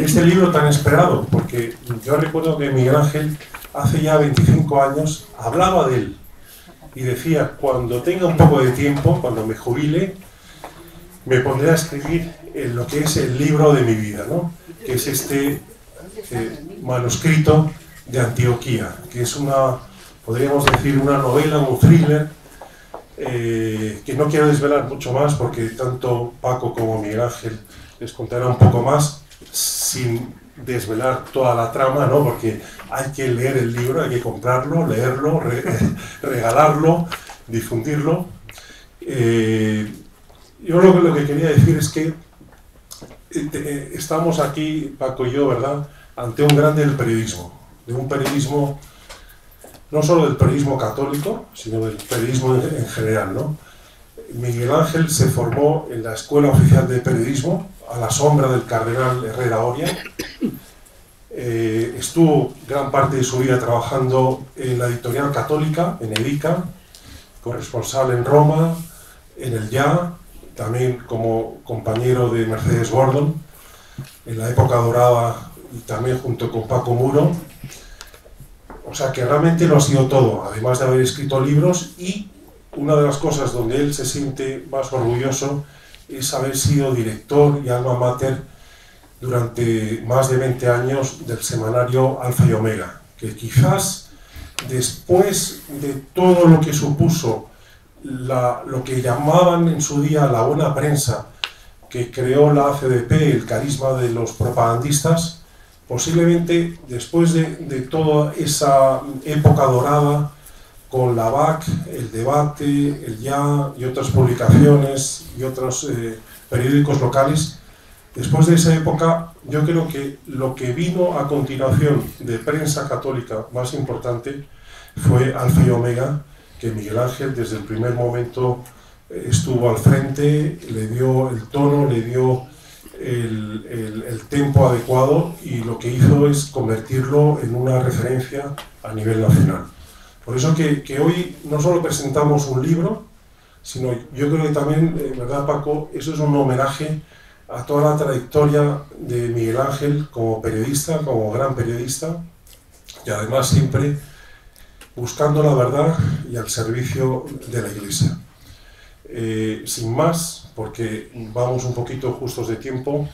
este libro tan esperado, porque yo recuerdo que Miguel Ángel hace ya 25 años hablaba de él y decía, cuando tenga un poco de tiempo, cuando me jubile, me pondré a escribir en lo que es el libro de mi vida, ¿no? Que es este manuscrito de Antioquía, que es una, podríamos decir, una novela, un thriller, que no quiero desvelar mucho más porque tanto Paco como Miguel Ángel les contará un poco más sin desvelar toda la trama, ¿no? Porque hay que leer el libro, hay que comprarlo, leerlo, regalarlo, difundirlo. Yo lo que quería decir es que estamos aquí, Paco y yo, ¿verdad?, ante un grande del periodismo, de un periodismo, no solo del periodismo católico, sino del periodismo en general, ¿no? Miguel Ángel se formó en la Escuela Oficial de Periodismo, a la sombra del cardenal Herrera Oria. Estuvo gran parte de su vida trabajando en la editorial católica, en Edica, corresponsal en Roma, en el Ya, también como compañero de Mercedes Gordon, en la época dorada, y también junto con Paco Muro. O sea que realmente lo ha sido todo, además de haber escrito libros, y una de las cosas donde él se siente más orgulloso es haber sido director y alma mater durante más de 20 años del semanario Alfa y Omega, que quizás después de todo lo que supuso lo que llamaban en su día la buena prensa, que creó la ACDP, el carisma de los propagandistas, posiblemente después de toda esa época dorada, con la BAC, el Debate, el Ya y otras publicaciones y otros periódicos locales, después de esa época, yo creo que lo que vino a continuación de prensa católica más importante fue Alfa y Omega, que Miguel Ángel desde el primer momento estuvo al frente, le dio el tono, le dio el tempo adecuado, y lo que hizo es convertirlo en una referencia a nivel nacional. Por eso que hoy no solo presentamos un libro, sino yo creo que también, ¿verdad, Paco?, eso es un homenaje a toda la trayectoria de Miguel Ángel como periodista, como gran periodista, y además siempre buscando la verdad y al servicio de la Iglesia. Sin más, porque vamos un poquito justos de tiempo,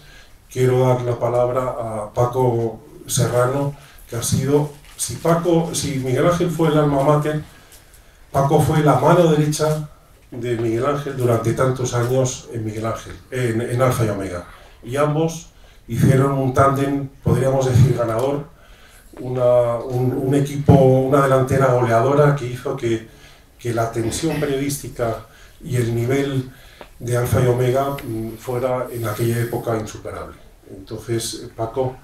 quiero dar la palabra a Paco Serrano, que ha sido, si Miguel Ángel fue el alma mater, Paco fue la mano derecha de Miguel Ángel durante tantos años en Alfa y Omega. Y ambos hicieron un tándem, podríamos decir, ganador, un equipo, una delantera goleadora que hizo que la tensión periodística y el nivel de Alfa y Omega fuera en aquella época insuperable. Entonces, Paco,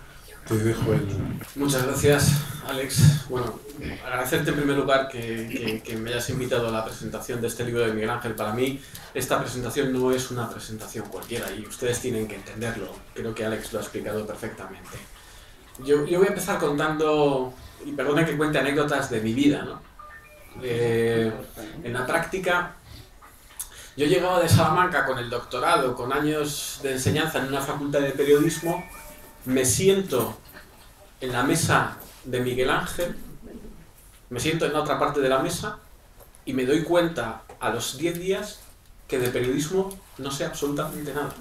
te dejo el... Muchas gracias, Alex. Bueno, agradecerte en primer lugar que me hayas invitado a la presentación de este libro de Miguel Ángel. Para mí, esta presentación no es una presentación cualquiera y ustedes tienen que entenderlo. Creo que Alex lo ha explicado perfectamente. Yo voy a empezar contando, y perdone que cuente anécdotas de mi vida, ¿no? En la práctica, yo llegaba de Salamanca con el doctorado, con años de enseñanza en una facultad de periodismo, me siento en la mesa de Miguel Ángel, me siento en la otra parte de la mesa y me doy cuenta a los 10 días que de periodismo no sé absolutamente nada.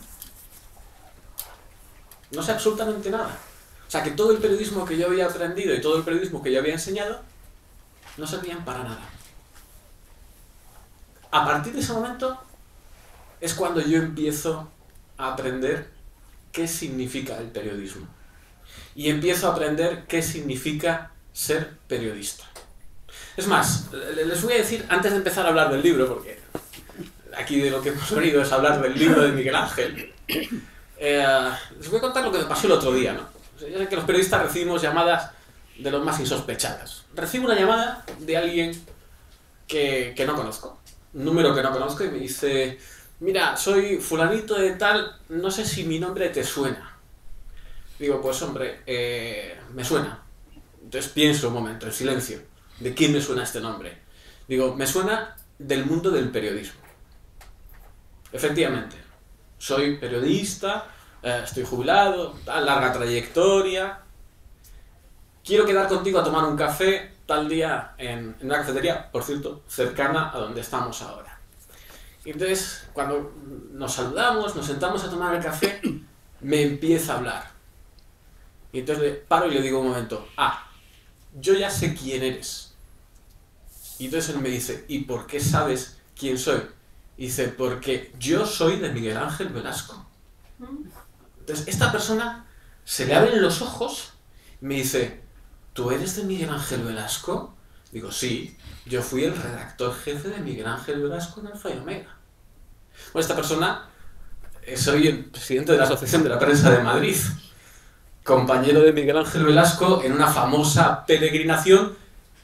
No sé absolutamente nada. O sea, que todo el periodismo que yo había aprendido y todo el periodismo que yo había enseñado no servían para nada. A partir de ese momento es cuando yo empiezo a aprender qué significa el periodismo. Y empiezo a aprender qué significa ser periodista. Es más, les voy a decir, antes de empezar a hablar del libro, porque aquí de lo que hemos venido es hablar del libro de Miguel Ángel, les voy a contar lo que me pasó el otro día, ¿no? Yo sé que los periodistas recibimos llamadas de los más insospechadas. Recibo una llamada de alguien que no conozco, un número que no conozco, y me dice: mira, soy fulanito de tal, no sé si mi nombre te suena. Digo, pues hombre, me suena. Entonces pienso un momento, en silencio, ¿de quién me suena este nombre? Digo, me suena del mundo del periodismo. Efectivamente, soy periodista, estoy jubilado, tal, larga trayectoria, quiero quedar contigo a tomar un café tal día en una cafetería, por cierto, cercana a donde estamos ahora. Y entonces, cuando nos saludamos, nos sentamos a tomar el café, me empieza a hablar. Y entonces le paro y le digo un momento, yo ya sé quién eres. Y entonces él me dice, ¿y por qué sabes quién soy? Y dice, porque yo soy de Miguel Ángel Velasco. Entonces esta persona se le abren los ojos y me dice, ¿tú eres de Miguel Ángel Velasco? Digo, sí, yo fui el redactor jefe de Miguel Ángel Velasco en Alfa y Omega. Bueno, esta persona, soy el presidente de la Asociación de la Prensa de Madrid, compañero de Miguel Ángel Velasco en una famosa peregrinación,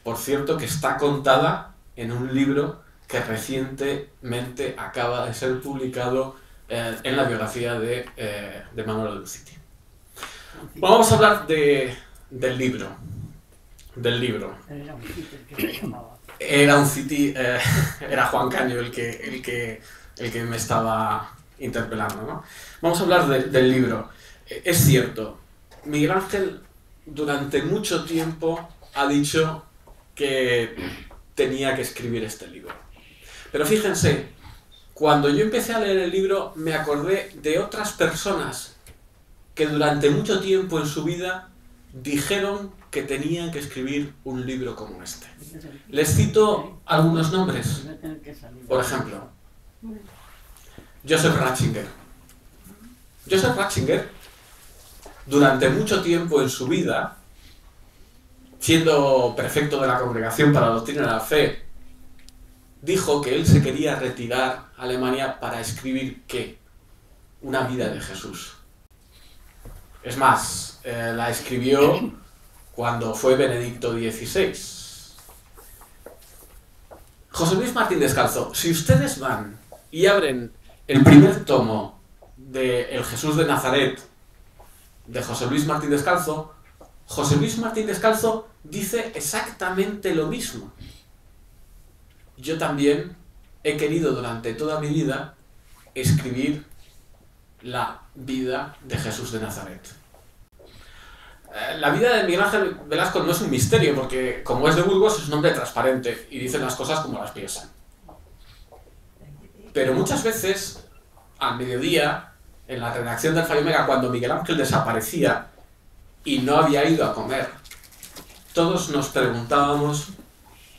por cierto, que está contada en un libro que recientemente acaba de ser publicado en la biografía de Manuel Luciti. Bueno, vamos a hablar del libro. Era un sitio el que se llamaba. Era un Citi, era Juan Caño el que me estaba interpelando, ¿no? Vamos a hablar del libro. Es cierto, Miguel Ángel durante mucho tiempo ha dicho que tenía que escribir este libro. Pero fíjense, cuando yo empecé a leer el libro me acordé de otras personas que durante mucho tiempo en su vida dijeron que tenían que escribir un libro como este. Les cito algunos nombres. Por ejemplo, Joseph Ratzinger. Joseph Ratzinger, durante mucho tiempo en su vida, siendo prefecto de la Congregación para la Doctrina de la Fe, dijo que él se quería retirar a Alemania para escribir, ¿qué? Una vida de Jesús. Es más, la escribió cuando fue Benedicto XVI. José Luis Martín Descalzo, si ustedes van y abren el primer tomo de El Jesús de Nazaret, de José Luis Martín Descalzo, José Luis Martín Descalzo dice exactamente lo mismo. Yo también he querido durante toda mi vida escribir la vida de Jesús de Nazaret. La vida de Miguel Ángel Velasco no es un misterio, porque como es de Burgos es un hombre transparente y dice las cosas como las piensa. Pero muchas veces, al mediodía, en la redacción del Alfa y Omega, cuando Miguel Ángel desaparecía y no había ido a comer, todos nos preguntábamos,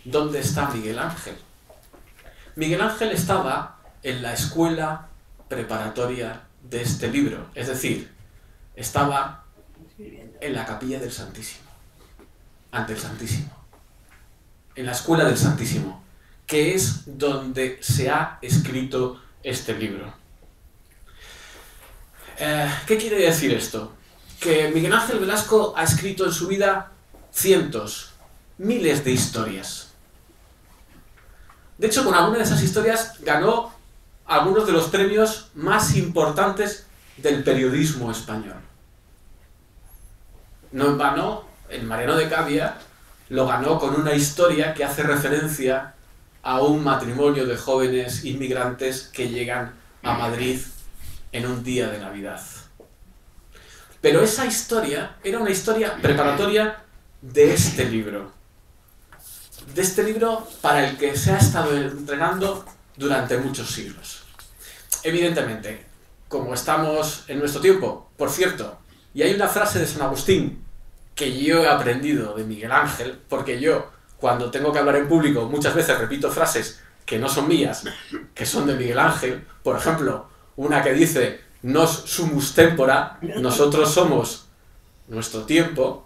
¿dónde está Miguel Ángel? Miguel Ángel estaba en la escuela preparatoria de este libro, es decir, estaba en la capilla del Santísimo, ante el Santísimo, en la escuela del Santísimo, que es donde se ha escrito este libro. ¿Qué quiere decir esto? Que Miguel Ángel Velasco ha escrito en su vida cientos, miles de historias. De hecho, con alguna de esas historias ganó algunos de los premios más importantes del periodismo español. No en vano, el Mariano de Cavia lo ganó con una historia que hace referencia a un matrimonio de jóvenes inmigrantes que llegan a Madrid en un día de Navidad. Pero esa historia era una historia preparatoria de este libro. De este libro para el que se ha estado entrenando durante muchos siglos. Evidentemente, como estamos en nuestro tiempo, por cierto, y hay una frase de San Agustín que yo he aprendido de Miguel Ángel, porque yo, cuando tengo que hablar en público, muchas veces repito frases que no son mías, que son de Miguel Ángel. Por ejemplo, una que dice, nos sumus tempora, nosotros somos nuestro tiempo.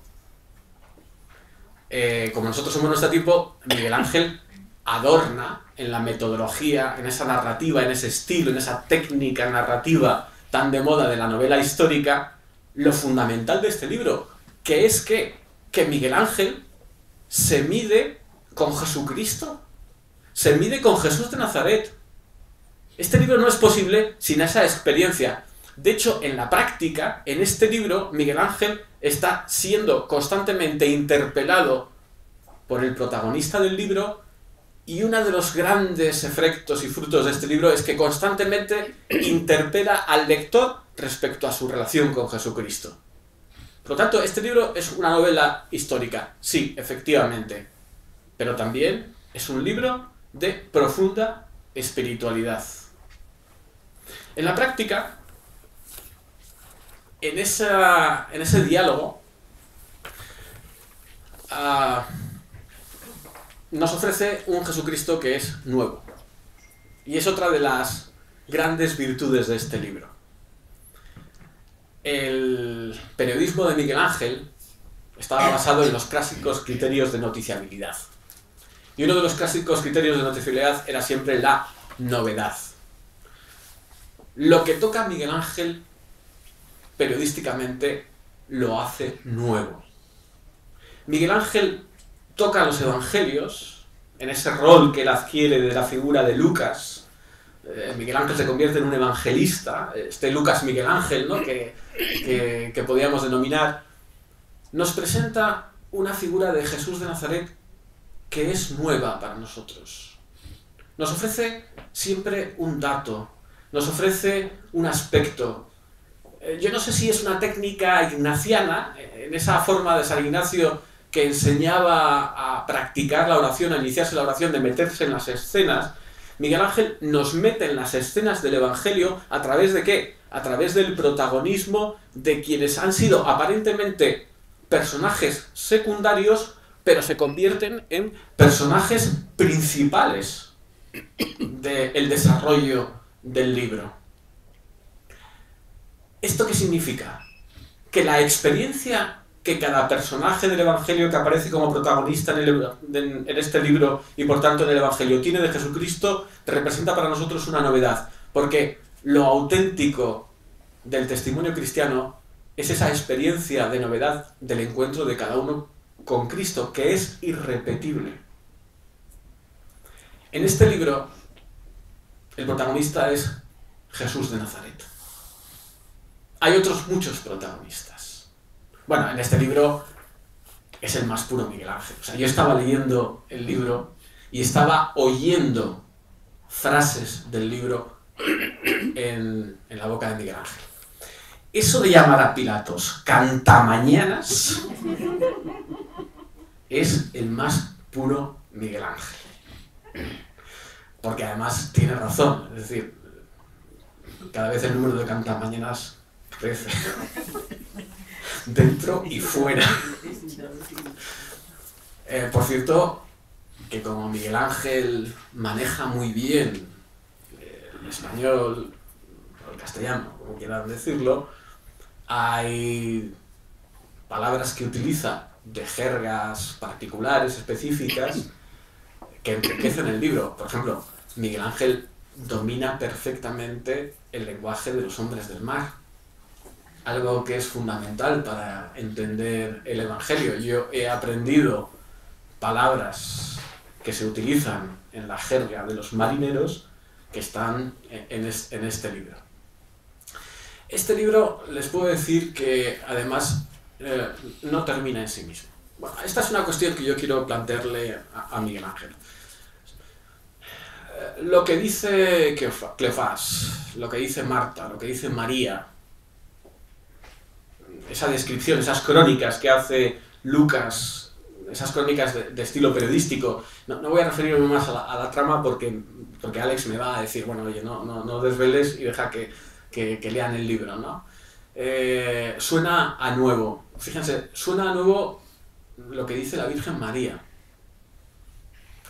Como nosotros somos nuestro tiempo, Miguel Ángel adorna en la metodología, en esa narrativa, en ese estilo, en esa técnica narrativa tan de moda de la novela histórica, lo fundamental de este libro, que es que Miguel Ángel se mide con Jesucristo, se mide con Jesús de Nazaret. Este libro no es posible sin esa experiencia. De hecho, en la práctica, en este libro, Miguel Ángel está siendo constantemente interpelado por el protagonista del libro, y uno de los grandes efectos y frutos de este libro es que constantemente interpela al lector respecto a su relación con Jesucristo. Por lo tanto, este libro es una novela histórica, sí, efectivamente, pero también es un libro de profunda espiritualidad. En la práctica, en ese diálogo, nos ofrece un Jesucristo que es nuevo. Y es otra de las grandes virtudes de este libro. El periodismo de Miguel Ángel estaba basado en los clásicos criterios de noticiabilidad. Y uno de los clásicos criterios de noticiabilidad era siempre la novedad. Lo que toca Miguel Ángel periodísticamente lo hace nuevo. Miguel Ángel toca los evangelios en ese rol que él adquiere de la figura de Lucas. Miguel Ángel se convierte en un evangelista, este Lucas Miguel Ángel, ¿no? que podríamos denominar, nos presenta una figura de Jesús de Nazaret que es nueva para nosotros. Nos ofrece siempre un dato, nos ofrece un aspecto. Yo no sé si es una técnica ignaciana, en esa forma de San Ignacio que enseñaba a practicar la oración, a iniciarse la oración, de meterse en las escenas. Miguel Ángel nos mete en las escenas del Evangelio ¿a través de qué? A través del protagonismo de quienes han sido aparentemente personajes secundarios, pero se convierten en personajes principales del desarrollo del libro. ¿Esto qué significa? Que la experiencia que cada personaje del Evangelio que aparece como protagonista en este libro y por tanto en el Evangelio tiene de Jesucristo representa para nosotros una novedad, porque lo auténtico del testimonio cristiano es esa experiencia de novedad del encuentro de cada uno con Cristo, que es irrepetible. En este libro el protagonista es Jesús de Nazaret. Hay otros muchos protagonistas. Bueno, en este libro es el más puro Miguel Ángel. O sea, yo estaba leyendo el libro y estaba oyendo frases del libro en la boca de Miguel Ángel. Eso de llamar a Pilatos cantamañanas es el más puro Miguel Ángel. Porque además tiene razón. Es decir, cada vez el número de cantamañanas crece. Dentro y fuera. Por cierto, que como Miguel Ángel maneja muy bien el español o el castellano, como quieran decirlo, hay palabras que utiliza de jergas particulares, específicas, que enriquecen el libro. Por ejemplo, Miguel Ángel domina perfectamente el lenguaje de los hombres del mar. Algo que es fundamental para entender el Evangelio. Yo he aprendido palabras que se utilizan en la jerga de los marineros que están en este libro. Este libro, les puedo decir que además no termina en sí mismo. Bueno, esta es una cuestión que yo quiero plantearle a Miguel Ángel. Lo que dice Cleofás, lo que dice Marta, lo que dice María, esa descripción, esas crónicas que hace Lucas, esas crónicas de estilo periodístico, no voy a referirme más a la trama porque Alex me va a decir, bueno, oye, no desveles y deja que lean el libro, ¿no? Suena a nuevo. Fíjense, suena a nuevo lo que dice la Virgen María.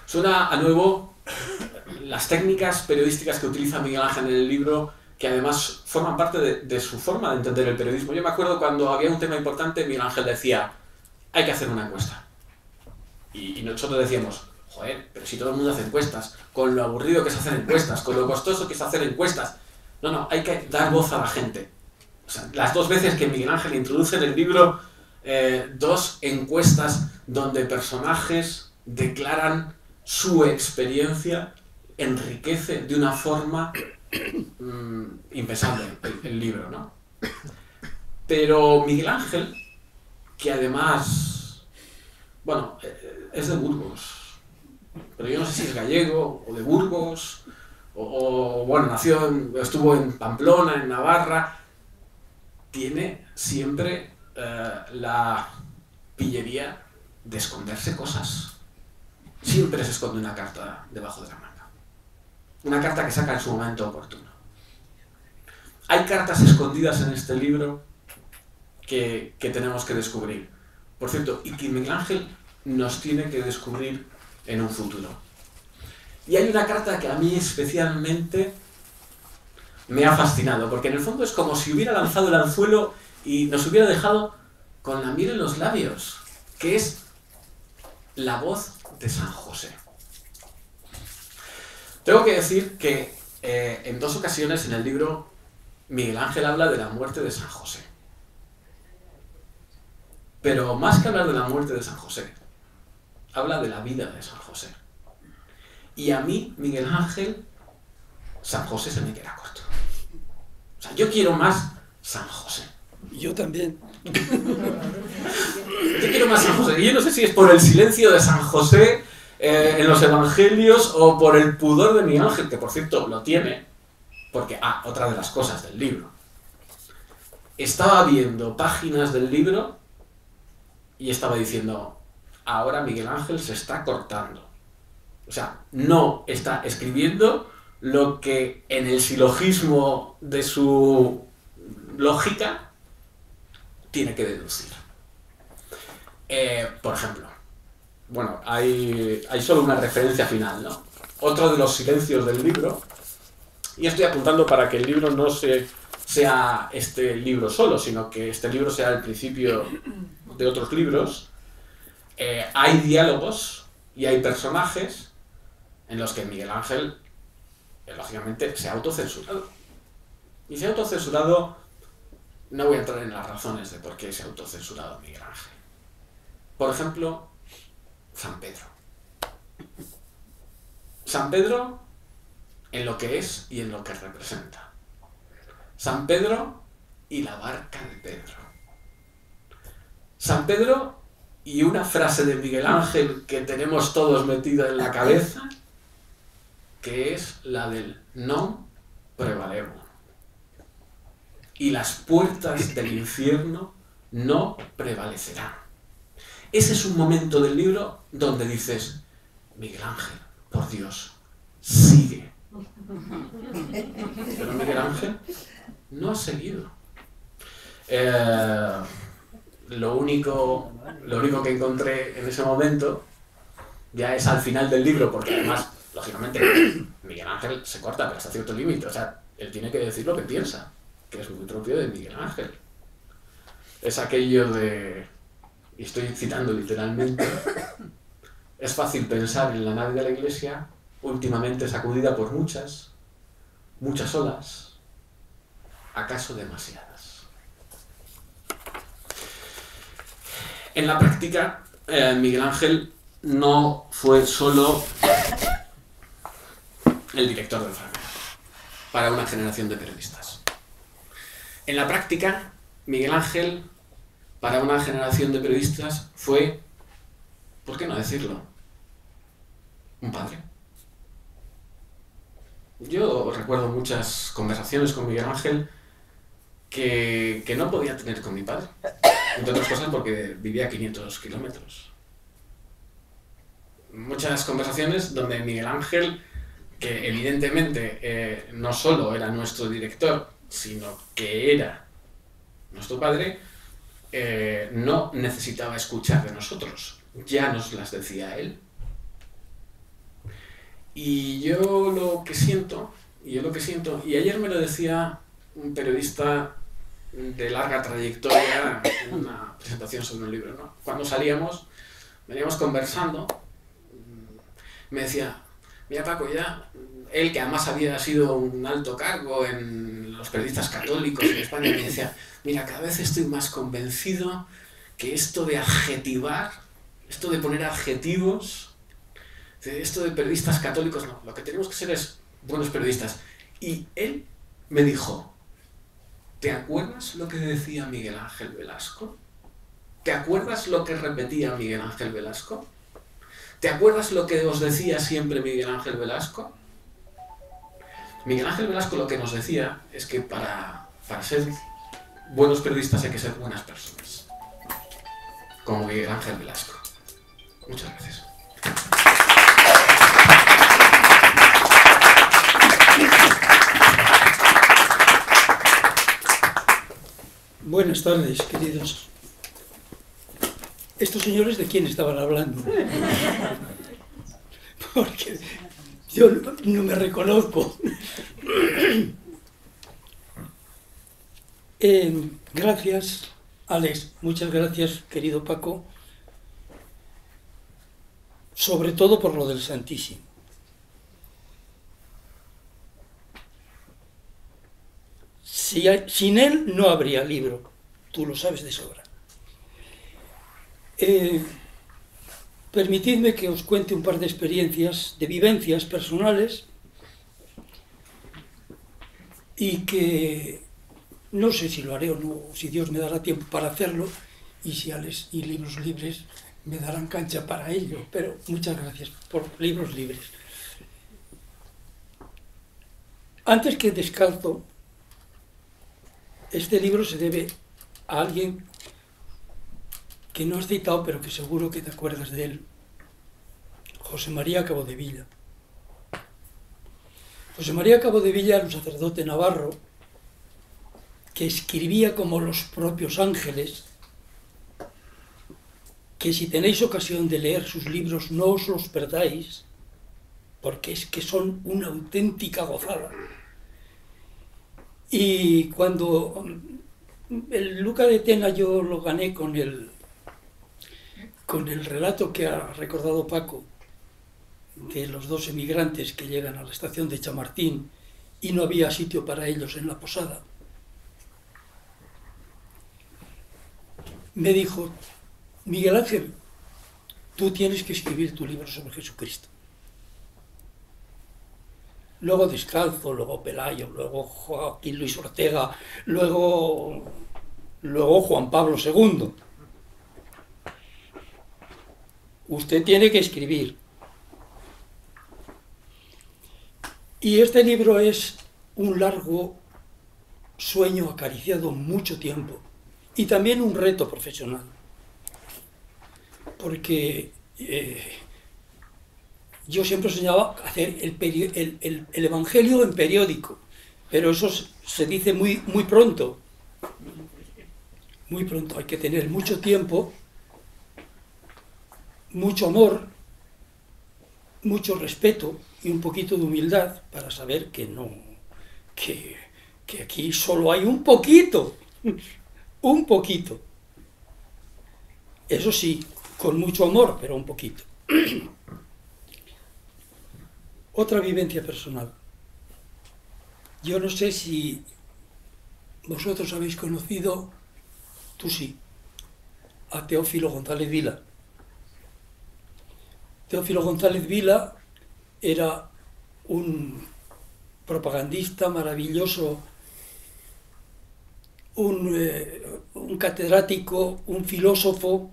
Suena a nuevo las técnicas periodísticas que utiliza Miguel Ángel en el libro, que además forman parte de su forma de entender el periodismo. Yo me acuerdo cuando había un tema importante, Miguel Ángel decía, hay que hacer una encuesta. Y nosotros decíamos, joder, pero si todo el mundo hace encuestas, con lo aburrido que es hacer encuestas, con lo costoso que es hacer encuestas. No, hay que dar voz a la gente. O sea, las dos veces que Miguel Ángel introduce en el libro dos encuestas donde personajes declaran su experiencia, enriquece de una forma impensable el libro, ¿no? Pero Miguel Ángel, que además, bueno, es de Burgos, pero yo no sé si es gallego o de Burgos, o bueno, estuvo en Pamplona, en Navarra, tiene siempre la pillería de esconderse cosas. Siempre se esconde una carta debajo de la manga. Una carta que saca en su momento oportuno. Hay cartas escondidas en este libro que tenemos que descubrir. Por cierto, y que Miguel Ángel nos tiene que descubrir en un futuro. Y hay una carta que a mí especialmente me ha fascinado, porque en el fondo es como si hubiera lanzado el anzuelo y nos hubiera dejado con la miel en los labios, que es la voz de San José. Tengo que decir que en 2 ocasiones en el libro Miguel Ángel habla de la muerte de San José. Pero más que hablar de la muerte de San José, habla de la vida de San José. Y a mí, Miguel Ángel, San José se me queda corto. O sea, yo quiero más San José. Yo también. Yo quiero más San José. Y yo no sé si es por el silencio de San José en los evangelios o por el pudor de Miguel Ángel, que por cierto lo tiene, porque, otra de las cosas del libro. Estaba viendo páginas del libro y estaba diciendo, ahora Miguel Ángel se está cortando. O sea, no está escribiendo lo que en el silogismo de su lógica tiene que deducir. Por ejemplo, bueno, hay solo una referencia final, ¿no? Otro de los silencios del libro, y estoy apuntando para que el libro no sea este libro solo, sino que este libro sea el principio de otros libros. Hay diálogos y hay personajes en los que Miguel Ángel, lógicamente, se ha autocensurado. Y se ha autocensurado, no voy a entrar en las razones de por qué se ha autocensurado Miguel Ángel. Por ejemplo, San Pedro. San Pedro en lo que es y en lo que representa. San Pedro y la barca de Pedro. San Pedro y una frase de Miguel Ángel que tenemos todos metida en la cabeza, que es la del non prevalemo. Y las puertas del infierno no prevalecerán. Ese es un momento del libro donde dices, Miguel Ángel, por Dios, sigue. Pero Miguel Ángel no ha seguido. Lo único que encontré en ese momento ya es al final del libro, porque además, lógicamente, Miguel Ángel se corta, pero hasta cierto límite. O sea, él tiene que decir lo que piensa, que es muy propio de Miguel Ángel. Es aquello de, y estoy citando literalmente, es fácil pensar en la nave de la iglesia, últimamente sacudida por muchas olas, acaso demasiadas. En la práctica, Miguel Ángel no fue solo el director del Fragmento para una generación de periodistas. En la práctica, Miguel Ángel, para una generación de periodistas, fue, ¿por qué no decirlo?, un padre. Yo recuerdo muchas conversaciones con Miguel Ángel que no podía tener con mi padre, entre otras cosas porque vivía a 500 kilómetros. Muchas conversaciones donde Miguel Ángel, que evidentemente no solo era nuestro director, sino que era nuestro padre, no necesitaba escuchar de nosotros, ya nos las decía él. Y yo lo que siento, y ayer me lo decía un periodista de larga trayectoria en una presentación sobre un libro, ¿no? Cuando veníamos conversando, me decía, mira Paco, ya, él que además había sido un alto cargo en los periodistas católicos en España, me decía, mira, cada vez estoy más convencido que esto de adjetivar, esto de poner adjetivos, esto de periodistas católicos, no, lo que tenemos que ser es buenos periodistas. Y él me dijo, ¿te acuerdas lo que decía Miguel Ángel Velasco? ¿Te acuerdas lo que repetía Miguel Ángel Velasco? ¿Te acuerdas lo que os decía siempre Miguel Ángel Velasco? Miguel Ángel Velasco lo que nos decía es que para ser buenos periodistas hay que ser buenas personas. Como Miguel Ángel Velasco. Muchas gracias. Buenas tardes, queridos. ¿Estos señores de quién estaban hablando? Porque yo no me reconozco. Gracias, Alex. Muchas gracias, querido Paco. Sobre todo por lo del Santísimo. Sin él no habría libro. Tú lo sabes de sobra. Permitidme que os cuente un par de experiencias, de vivencias personales, y que no sé si lo haré o no, si Dios me dará tiempo para hacerlo, y si Alex y Libros Libres me darán cancha para ello, pero muchas gracias por Libros Libres. Antes que Descalzo, este libro se debe a alguien que no has citado, pero que seguro que te acuerdas de él, José María Cabodevilla. José María Cabodevilla era un sacerdote navarro que escribía como los propios ángeles, que si tenéis ocasión de leer sus libros no os los perdáis, porque es que son una auténtica gozada. Y cuando el Luca de Tena yo lo gané con el relato que ha recordado Paco, de los dos emigrantes que llegan a la estación de Chamartín y no había sitio para ellos en la posada, me dijo: Miguel Ángel, tú tienes que escribir tu libro sobre Jesucristo. Luego Descalzo, luego Pelayo, luego Joaquín Luis Ortega, luego Juan Pablo II. Usted tiene que escribir. Y este libro es un largo sueño acariciado mucho tiempo y también un reto profesional. Porque yo siempre soñaba hacer el Evangelio en periódico, pero eso se dice muy pronto. Muy pronto, hay que tener mucho tiempo, mucho amor, mucho respeto y un poquito de humildad para saber que no, que aquí solo hay un poquito. Eso sí, con mucho amor, pero un poquito. Otra vivencia personal. Yo no sé si vosotros habéis conocido, tú sí, a Teófilo González Vila. Teófilo González Vila era un propagandista maravilloso, un catedrático, un filósofo,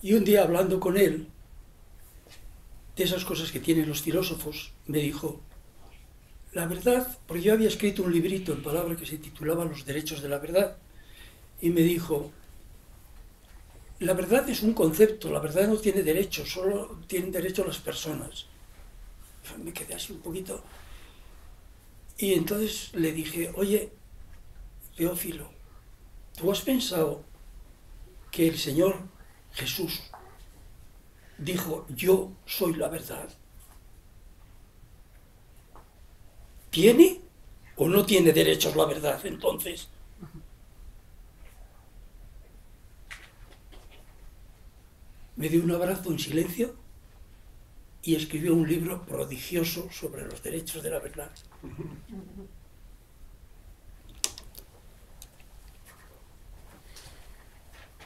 y un día hablando con él, de esas cosas que tienen los filósofos, me dijo: la verdad, porque yo había escrito un librito en Palabra que se titulaba Los derechos de la verdad, y me dijo: la verdad es un concepto, la verdad no tiene derechos, solo tienen derecho las personas. Me quedé así un poquito, y entonces le dije: oye, Teófilo, ¿tú has pensado que el Señor Jesús dijo: yo soy la verdad? ¿Tiene o no tiene derechos la verdad entonces? Me dio un abrazo en silencio y escribió un libro prodigioso sobre los derechos de la verdad.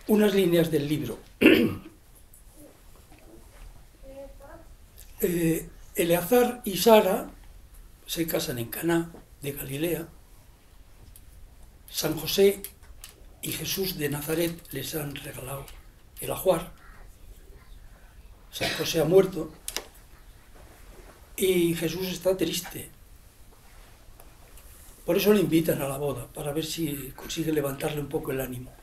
Unas líneas del libro. Eleazar y Sara se casan en Caná de Galilea. San José y Jesús de Nazaret les han regalado el ajuar. San José ha muerto y Jesús está triste. Por eso le invitan a la boda, para ver si consigue levantarle un poco el ánimo.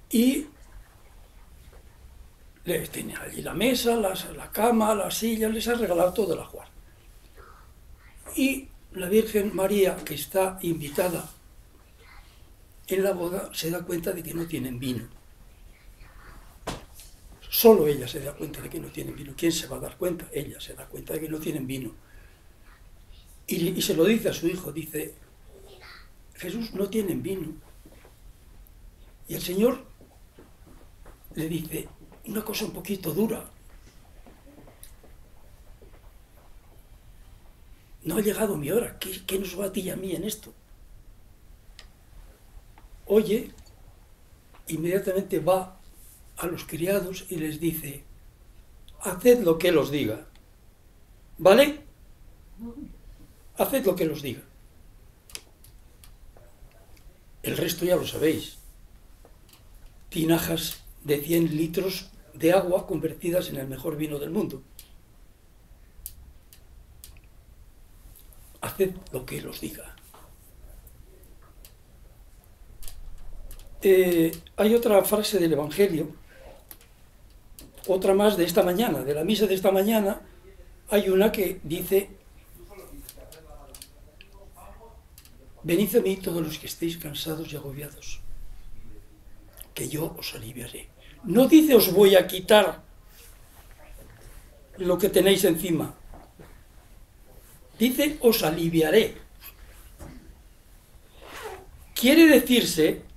Y les tiene allí la mesa, la cama, las sillas, les ha regalado todo el ajuar. Y la Virgen María, que está invitada en la boda, se da cuenta de que no tienen vino. Solo ella se da cuenta de que no tienen vino. ¿Quién se va a dar cuenta? Ella se da cuenta de que no tienen vino. Y se lo dice a su hijo, dice, Jesús, no tienen vino. Y el Señor le dice una cosa un poquito dura. No ha llegado mi hora. ¿Qué nos va a ti y a mí en esto? Oye, inmediatamente va a los criados y les dice, haced lo que Él os diga. ¿Vale? Haced lo que Él os diga. El resto ya lo sabéis. Tinajas de 100 litros de agua convertidas en el mejor vino del mundo. Haced lo que Él os diga. Hay otra frase del Evangelio, otra más de esta mañana, de la misa de esta mañana, hay una que dice, venid a mí todos los que estéis cansados y agobiados, que yo os aliviaré. No dice os voy a quitar lo que tenéis encima, dice os aliviaré. Quiere decirse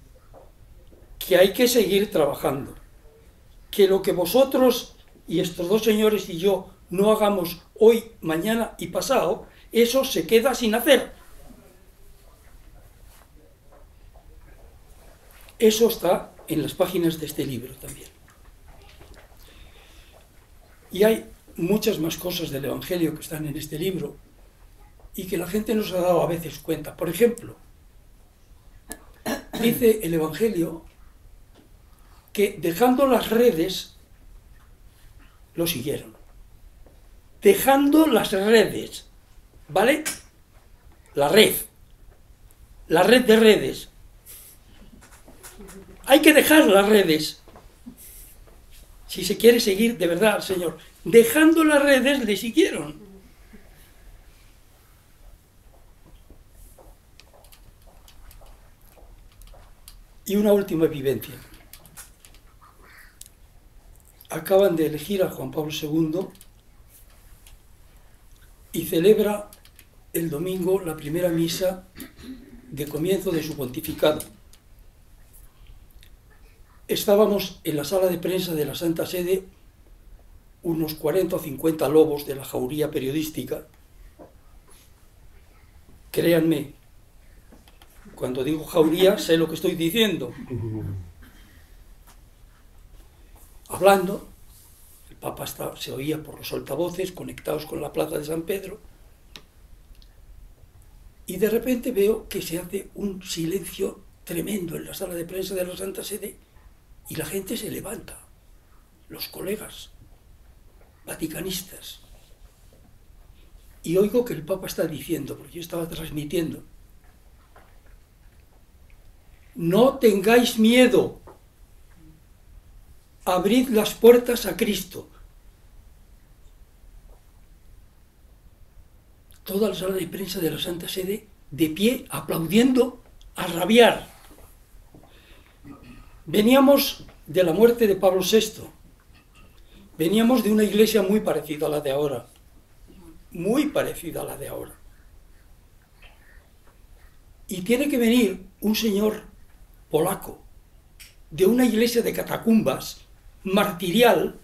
que hay que seguir trabajando, que lo que vosotros y estos dos señores y yo no hagamos hoy, mañana y pasado, eso se queda sin hacer. Eso está en las páginas de este libro también. Y hay muchas más cosas del Evangelio que están en este libro y que la gente no se ha dado a veces cuenta. Por ejemplo, dice el Evangelio que dejando las redes, lo siguieron. Dejando las redes, ¿vale? La red de redes. Hay que dejar las redes, si se quiere seguir de verdad al Señor. Dejando las redes, le siguieron. Y una última vivencia. Acaban de elegir a Juan Pablo II y celebra el domingo la primera misa de comienzo de su pontificado. Estábamos en la sala de prensa de la Santa Sede, unos 40 o 50 lobos de la jauría periodística. Créanme, cuando digo jauría sé lo que estoy diciendo. Hablando, el Papa se oía por los altavoces conectados con la plaza de San Pedro, y de repente veo que se hace un silencio tremendo en la sala de prensa de la Santa Sede y la gente se levanta, los colegas vaticanistas, y oigo que el Papa está diciendo, porque yo estaba transmitiendo, no tengáis miedo, abrid las puertas a Cristo. Toda la sala de prensa de la Santa Sede de pie, aplaudiendo a rabiar. Veníamos de la muerte de Pablo VI, veníamos de una iglesia muy parecida a la de ahora, muy parecida a la de ahora. Y tiene que venir un señor polaco de una iglesia de catacumbas, martirial,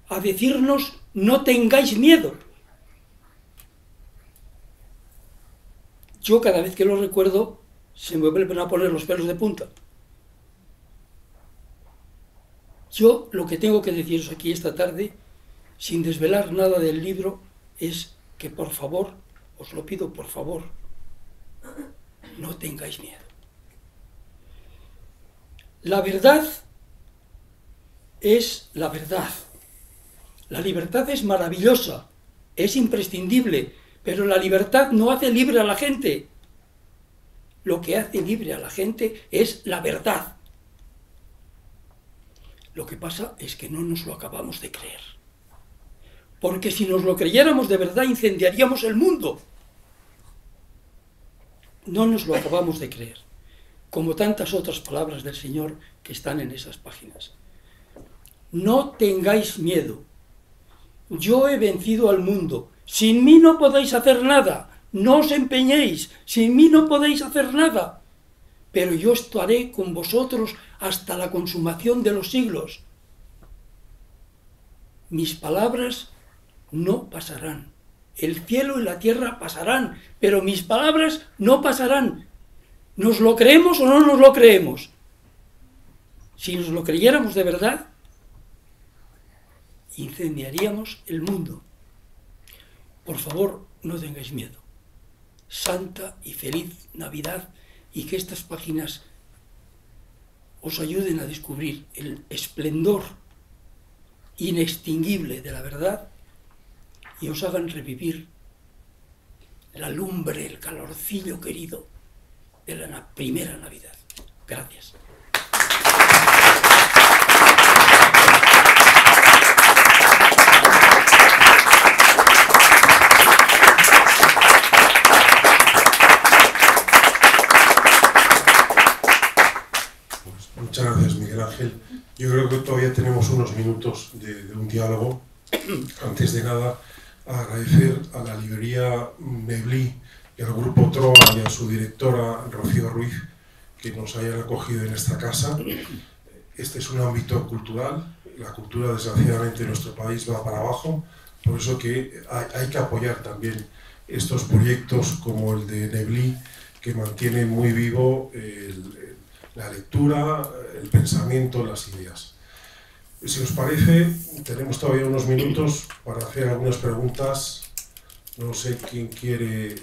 a decirnos no tengáis miedo. Yo cada vez que lo recuerdo se me vuelven a poner los pelos de punta. Yo lo que tengo que deciros aquí esta tarde, sin desvelar nada del libro, es que por favor, os lo pido por favor, no tengáis miedo. La verdad es la verdad. La libertad es maravillosa, es imprescindible, Pero la libertad no hace libre a la gente. Lo que hace libre a la gente es la verdad. Lo que pasa es que no nos lo acabamos de creer. Porque si nos lo creyéramos de verdad, incendiaríamos el mundo. No nos lo acabamos de creer. Como tantas otras palabras del Señor que están en esas páginas. No tengáis miedo. Yo he vencido al mundo. Sin mí no podéis hacer nada. No os empeñéis. Sin mí no podéis hacer nada. Pero yo estaré con vosotros hasta la consumación de los siglos. Mis palabras no pasarán. El cielo y la tierra pasarán, pero mis palabras no pasarán. ¿Nos lo creemos o no nos lo creemos? Si nos lo creyéramos de verdad, incendiaríamos el mundo. Por favor, no tengáis miedo. Santa y feliz Navidad, y que estas páginas os ayuden a descubrir el esplendor inextinguible de la verdad y os hagan revivir la lumbre, el calorcillo querido de la primera Navidad. Gracias. Muchas gracias, Miguel Ángel. Yo creo que todavía tenemos unos minutos de un diálogo. Antes de nada, agradecer a la librería Neblí y al grupo Troa y a su directora Rocío Ruiz que nos hayan acogido en esta casa. Este es un ámbito cultural. La cultura, desgraciadamente, en nuestro país va para abajo. Por eso que hay que apoyar también estos proyectos como el de Neblí, que mantienen muy vivo la lectura, el pensamiento, las ideas. Si os parece, tenemos todavía unos minutos para hacer algunas preguntas. No sé quién quiere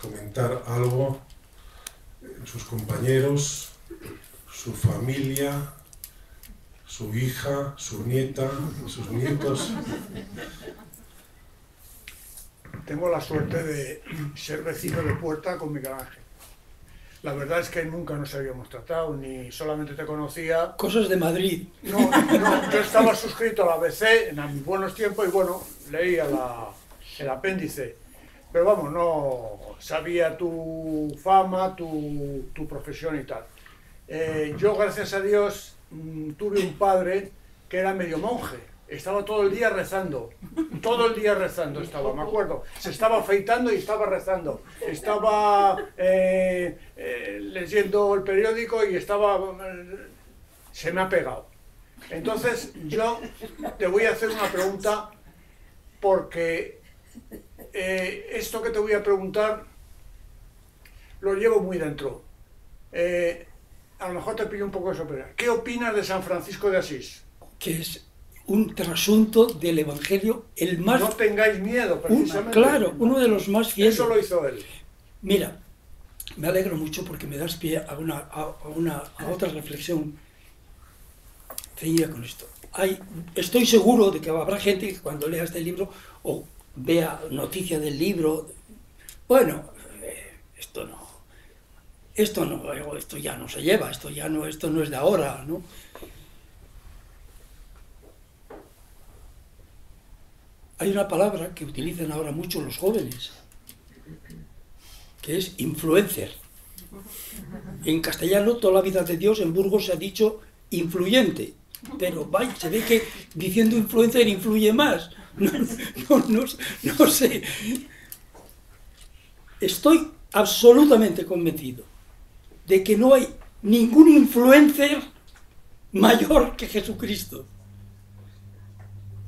comentar algo, sus compañeros, su familia, su hija, su nieta, sus nietos. Tengo la suerte de ser vecino de puerta con Miguel Ángel. La verdad es que nunca nos habíamos tratado, ni solamente te conocía. Cosas de Madrid. No, yo estaba suscrito a la ABC en mis buenos tiempos y bueno, leía el apéndice. Pero vamos, no sabía tu fama, tu profesión y tal. Yo, gracias a Dios, tuve un padre que era medio monje. Estaba todo el día rezando estaba, me acuerdo. Se estaba afeitando y estaba rezando. Estaba leyendo el periódico y se me ha pegado. Entonces, yo te voy a hacer una pregunta porque esto que te voy a preguntar lo llevo muy dentro. A lo mejor te pillo un poco de sorpresa. ¿Qué opinas de San Francisco de Asís? Que es un trasunto del Evangelio, el más... No tengáis miedo, precisamente. Claro, uno de los más fieles. Eso lo hizo él. Mira, me alegro mucho porque me das pie a otra reflexión ceñida con esto. Estoy seguro de que habrá gente que cuando lea este libro o vea noticia del libro, bueno, esto ya no se lleva, esto no es de ahora, ¿no? Hay una palabra que utilizan ahora mucho los jóvenes, que es influencer. En castellano, toda la vida de Dios, en Burgos se ha dicho influyente, pero vaya, se ve que diciendo influencer influye más. No sé. Estoy absolutamente convencido de que no hay ningún influencer mayor que Jesucristo.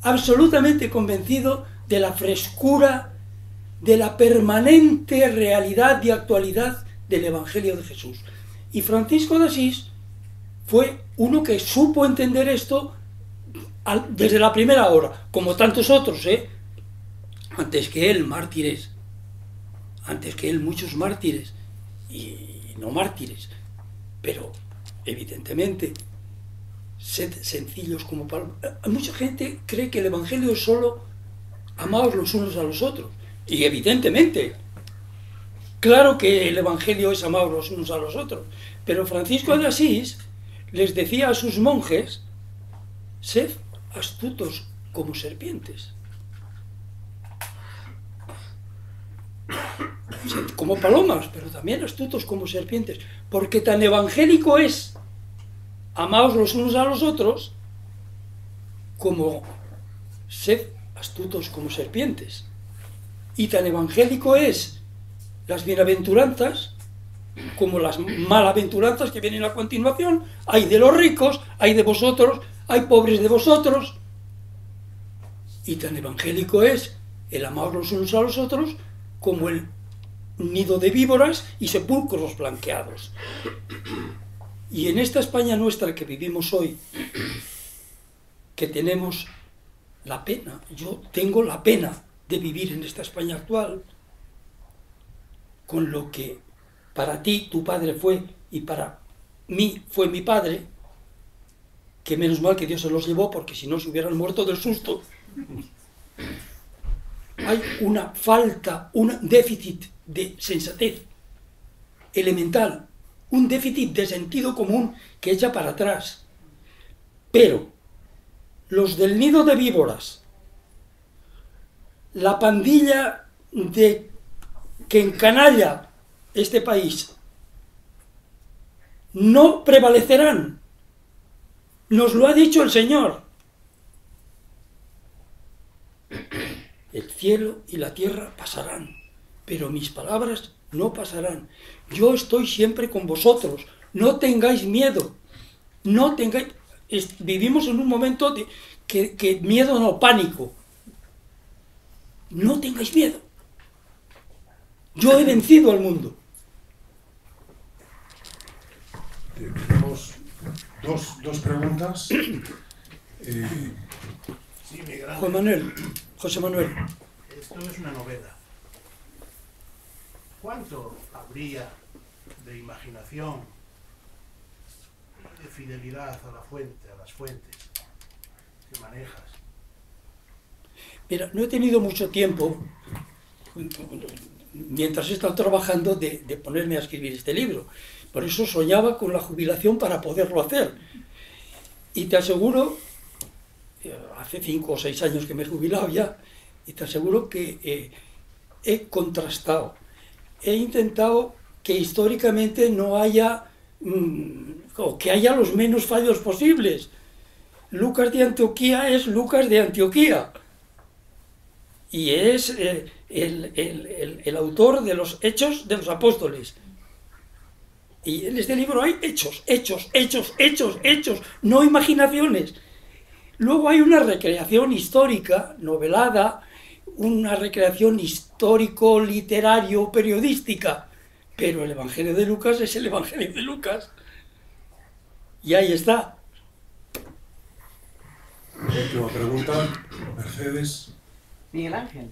Absolutamente convencido de la frescura, de la permanente realidad y actualidad del Evangelio de Jesús. Y Francisco de Asís fue uno que supo entender esto desde la primera hora, como tantos otros, antes que él, mártires, antes que él muchos mártires y no mártires, pero evidentemente sed sencillos como palabras. Mucha gente cree que el Evangelio es solo amaos los unos a los otros. Y evidentemente, claro que el Evangelio es amar los unos a los otros, pero Francisco de Asís les decía a sus monjes: sed astutos como serpientes, sed como palomas, pero también astutos como serpientes, porque tan evangélico es amaos los unos a los otros como sed astutos como serpientes. Y tan evangélico es las bienaventuranzas como las malaventuranzas que vienen a continuación. Hay de los ricos, hay de vosotros, hay pobres de vosotros. Y tan evangélico es el amar los unos a los otros como el nido de víboras y sepulcros blanqueados. Y en esta España nuestra que vivimos hoy, que tenemos la pena, yo tengo la pena de vivir en esta España actual, con lo que para ti tu padre fue y para mí fue mi padre, que menos mal que Dios se los llevó, porque si no se hubieran muerto del susto. Hay una falta, un déficit de sensatez elemental, un déficit de sentido común que echa para atrás. Pero los del nido de víboras, la pandilla que encanalla este país, no prevalecerán. Nos lo ha dicho el Señor. El cielo y la tierra pasarán, pero mis palabras no pasarán. Yo estoy siempre con vosotros. No tengáis miedo. No tengáis... Vivimos en un momento de que miedo no, pánico. No tengáis miedo. Yo he vencido al mundo. Tenemos dos preguntas. Sí, Miguel Ángel. José Manuel. Esto es una novela. ¿Cuánto habría de imaginación, de fidelidad a la fuente, a las fuentes que manejas? Mira, no he tenido mucho tiempo, mientras he estado trabajando, de ponerme a escribir este libro. Por eso soñaba con la jubilación para poderlo hacer. Y te aseguro, hace 5 o 6 años que me he jubilado ya, y te aseguro que he contrastado, he intentado que históricamente no haya, o que haya los menos fallos posibles. Lucas de Antioquía es Lucas de Antioquía. Y es el autor de los Hechos de los Apóstoles. Y en este libro hay hechos, no imaginaciones. Luego hay una recreación histórica, novelada, una recreación histórico-literario-periodística. Pero el Evangelio de Lucas es el Evangelio de Lucas. Y ahí está. Última pregunta, Mercedes. Miguel Ángel,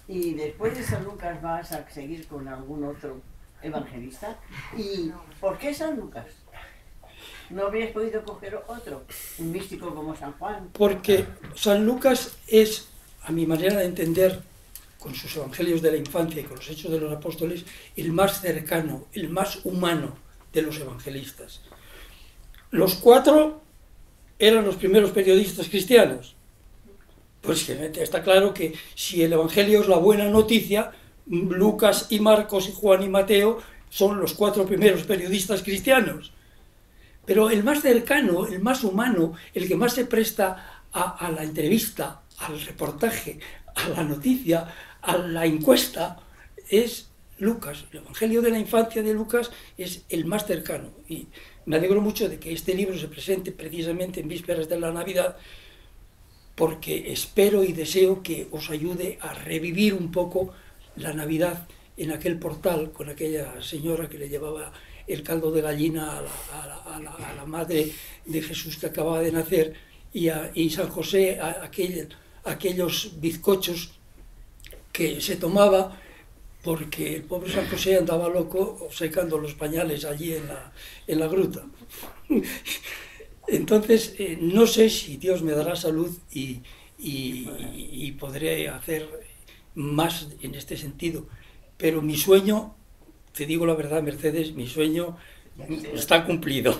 ¿y después de San Lucas vas a seguir con algún otro evangelista? ¿Y por qué San Lucas? ¿No habrías podido coger otro, un místico como San Juan? Porque San Lucas es, a mi manera de entender, con sus evangelios de la infancia y con los Hechos de los Apóstoles, el más cercano, el más humano de los evangelistas. Los 4 eran los primeros periodistas cristianos. Pues que está claro que si el Evangelio es la buena noticia, Lucas y Marcos y Juan y Mateo son los 4 primeros periodistas cristianos. Pero el más cercano, el más humano, el que más se presta a la entrevista, al reportaje, a la noticia, a la encuesta, es Lucas. El Evangelio de la infancia de Lucas es el más cercano. Y me alegro mucho de que este libro se presente precisamente en vísperas de la Navidad, porque espero y deseo que os ayude a revivir un poco la Navidad en aquel portal con aquella señora que le llevaba el caldo de gallina a la madre de Jesús que acababa de nacer, y San José aquellos bizcochos que se tomaba, porque el pobre San José andaba loco secando los pañales allí en la gruta. Entonces, no sé si Dios me dará salud y podré hacer más en este sentido. Pero mi sueño, te digo la verdad, Mercedes, mi sueño está cumplido.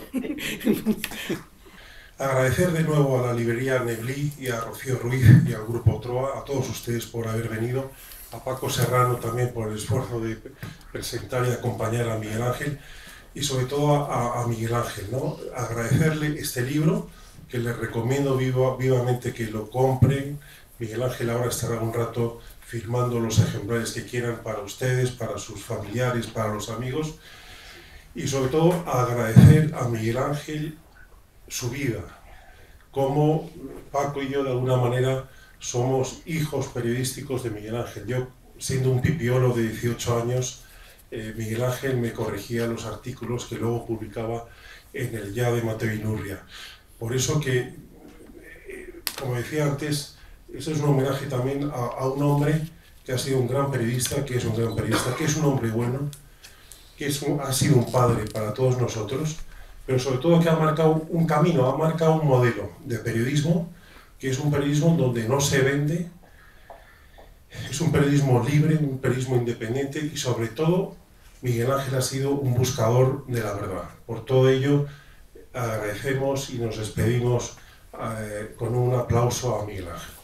Agradecer de nuevo a la librería Neblí y a Rocío Ruiz y al Grupo Troa, a todos ustedes por haber venido, a Paco Serrano también por el esfuerzo de presentar y acompañar a Miguel Ángel, y sobre todo a Miguel Ángel, ¿no? Agradecerle este libro, que les recomiendo vivamente que lo compren. Miguel Ángel ahora estará un rato firmando los ejemplares que quieran para ustedes, para sus familiares, para los amigos, y sobre todo agradecer a Miguel Ángel su vida, como Paco y yo de alguna manera somos hijos periodísticos de Miguel Ángel. Yo, siendo un pipiolo de 18 años, Miguel Ángel me corregía los artículos que luego publicaba en el Ya de Mateo Inurria. Por eso que, como decía antes, eso es un homenaje también a un hombre que ha sido un gran periodista, que es un gran periodista, que es un hombre bueno, que ha sido un padre para todos nosotros, pero sobre todo que ha marcado un camino, ha marcado un modelo de periodismo, que es un periodismo donde no se vende, es un periodismo libre, un periodismo independiente, y sobre todo Miguel Ángel ha sido un buscador de la verdad. Por todo ello agradecemos y nos despedimos con un aplauso a Miguel Ángel.